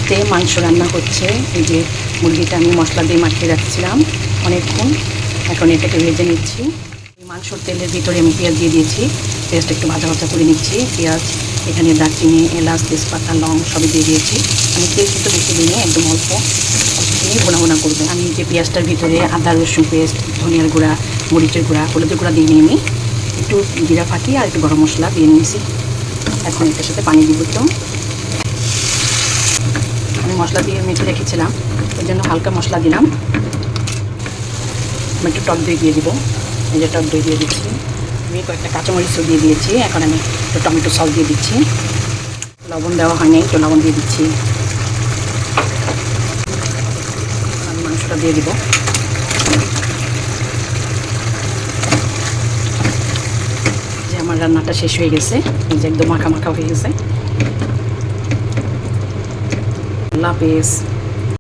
হাতে মাংস রান্না হচ্ছে। এই যে মুরগিটা আমি মশলা দিয়ে মাখিয়ে রাখছিলাম অনেকক্ষণ, এখন এটাকে ভেজে নিচ্ছি। মাংসর তেলের ভিতরে আমি পেঁয়াজ দিয়ে দিয়েছি, পেঁয়াজটা একটু ভাজা ভাজা করে নিচ্ছি। পেঁয়াজ, এখানে দারচিনি, এলাচ, তেজপাতা, লং সবই দিয়ে দিয়েছি। আমি তেল কিন্তু বেশি দিনে একদম অল্প দিয়ে ভোনা ভোনা করবো। আমি যে পেঁয়াজটার ভিতরে আদা রসুন পেস্ট, ধনিয়ার গুঁড়া, মরিচের গুঁড়া, হলুদের গুঁড়া দিয়ে নিয়ে একটু জিরা ফাঁকি আর একটু গরম মশলা দিয়ে নিয়েছি। এখন এটার সাথে পানি দিব। তো আমি মশলা দিয়ে মেখে রেখেছিলাম, ওই জন্য হালকা মশলা দিলাম। আমি একটু টক দই দিয়ে দিব। এই যে টক দই দিয়ে দিচ্ছি। আমি কয়েকটা কাঁচামরিচও দিয়ে দিয়েছি। এখন আমি একটু টমেটো সস দিয়ে দিচ্ছি। লবণ দেওয়া হয়নি, একটু লবণ দিয়ে দিচ্ছি। আমি মাংসটা দিয়ে দিব। যে আমার রান্নাটা শেষ হয়ে গেছে, এই যে একদম মাখা মাখা হয়ে গেছে। আল্লাহ হাফেজ।